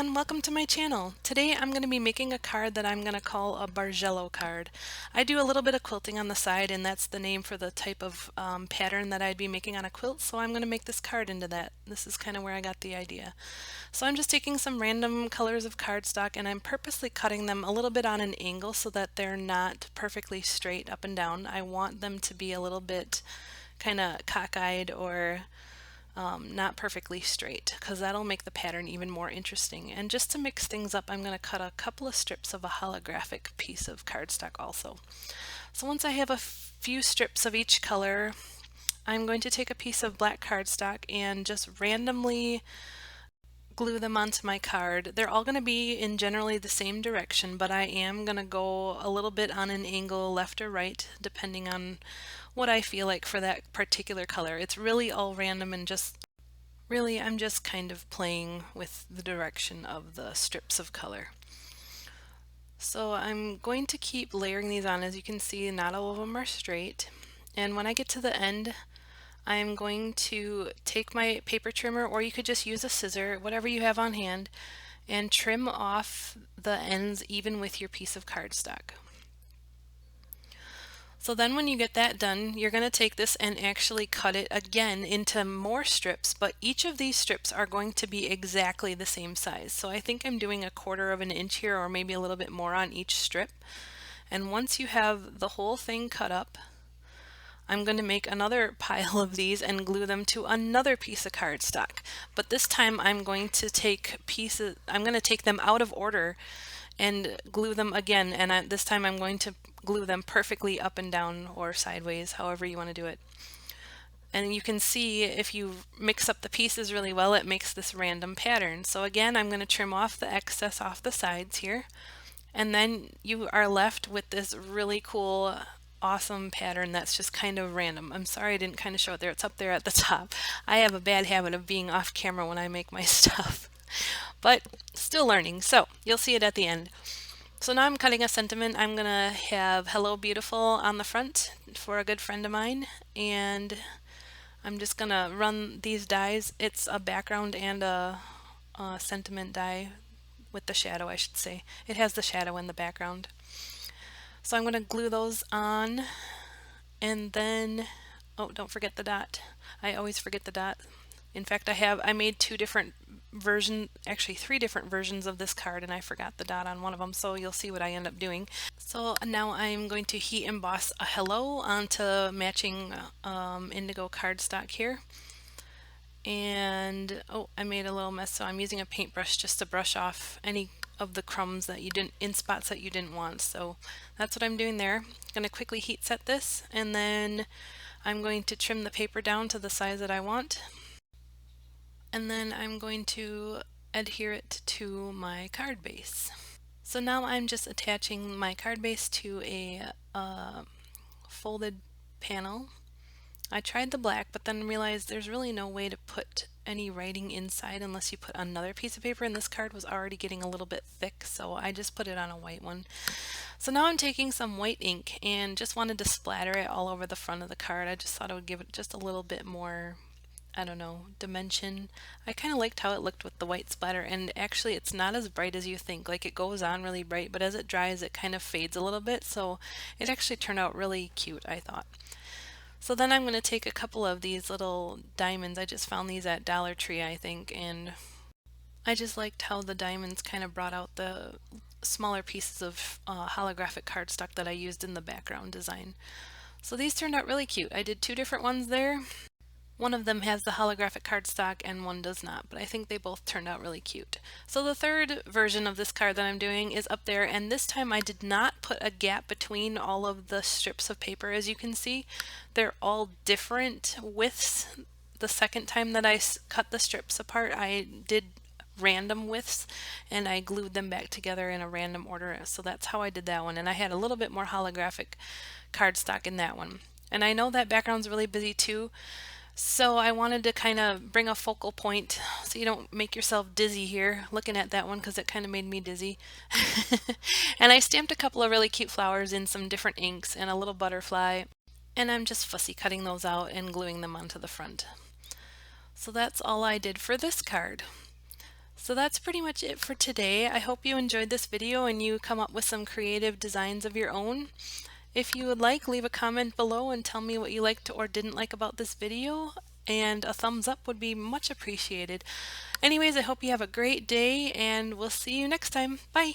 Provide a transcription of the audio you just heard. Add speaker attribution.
Speaker 1: everyone, welcome to my channel. Today I'm going to be making a card that I'm going to call a Bargello card. I do a little bit of quilting on the side, and that's the name for the type of pattern that I'd be making on a quilt, so I'm going to make this card into that. This is kind of where I got the idea. So I'm just taking some random colors of cardstock and I'm purposely cutting them a little bit on an angle so that they're not perfectly straight up and down. I want them to be a little bit kind of cockeyed or not perfectly straight, because that'll make the pattern even more interesting. And just to mix things up, I'm going to cut a couple of strips of a holographic piece of cardstock also. So once I have a few strips of each color, I'm going to take a piece of black cardstock and just randomly glue them onto my card. They're all going to be in generally the same direction, but I am going to go a little bit on an angle left or right depending on what I feel like for that particular color. It's really all random and just really I'm just kind of playing with the direction of the strips of color. So I'm going to keep layering these on. As you can see, not all of them are straight. And when I get to the end, I'm going to take my paper trimmer, or you could just use a scissor, whatever you have on hand, and trim off the ends even with your piece of cardstock. So then when you get that done, you're going to take this and actually cut it again into more strips, but each of these strips are going to be exactly the same size. So I think I'm doing 1/4 of an inch here, or maybe a little bit more on each strip. And once you have the whole thing cut up, I'm going to make another pile of these and glue them to another piece of cardstock. But this time I'm going to take them out of order and glue them again, and this time I'm going to glue them perfectly up and down or sideways, however you want to do it. And you can see if you mix up the pieces really well, it makes this random pattern. So again, I'm going to trim off the excess off the sides here, and then you are left with this really cool awesome pattern that's just kind of random. I'm sorry I didn't kind of show it there. It's up there at the top. I have a bad habit of being off camera when I make my stuff, but still learning. So you'll see it at the end. So now I'm cutting a sentiment. I'm gonna have "Hello Beautiful" on the front for a good friend of mine, and I'm just gonna run these dies. It's a background and a sentiment die with the shadow, I should say. It has the shadow in the background. So I'm gonna glue those on, and then, oh, don't forget the dot. I always forget the dot. In fact, I made actually 3 different versions of this card, and I forgot the dot on one of them, so you'll see what I end up doing. So now I'm going to heat emboss a hello onto matching indigo cardstock here. And oh, I made a little mess, so I'm using a paintbrush just to brush off any of the crumbs that you didn't in spots that you didn't want. So that's what I'm doing there. I'm going to quickly heat set this, and then I'm going to trim the paper down to the size that I want. And then I'm going to adhere it to my card base. So now I'm just attaching my card base to a folded panel. I tried the black, but then realized there's really no way to put any writing inside unless you put another piece of paper, and this card was already getting a little bit thick, so I just put it on a white one. So now I'm taking some white ink and just wanted to splatter it all over the front of the card. I just thought it would give it just a little bit more, I don't know, dimension. I kind of liked how it looked with the white splatter, and actually it's not as bright as you think. Like, it goes on really bright, but as it dries it kind of fades a little bit, so it actually turned out really cute, I thought. So then I'm going to take a couple of these little diamonds. I just found these at Dollar Tree, I think, and I just liked how the diamonds kind of brought out the smaller pieces of holographic cardstock that I used in the background design. So these turned out really cute. I did 2 different ones there. One of them has the holographic cardstock and one does not, but I think they both turned out really cute. So the third version of this card that I'm doing is up there, and this time I did not put a gap between all of the strips of paper. As you can see, they're all different widths. The second time that I cut the strips apart, I did random widths and I glued them back together in a random order. So that's how I did that one, and I had a little bit more holographic cardstock in that one. And I know that background's really busy too, so I wanted to kind of bring a focal point so you don't make yourself dizzy here looking at that one, because it kind of made me dizzy. And I stamped a couple of really cute flowers in some different inks and a little butterfly, and I'm just fussy cutting those out and gluing them onto the front. So that's all I did for this card. So that's pretty much it for today. I hope you enjoyed this video and you come up with some creative designs of your own. If you would like, leave a comment below and tell me what you liked or didn't like about this video, and a thumbs up would be much appreciated. Anyways, I hope you have a great day and we'll see you next time. Bye!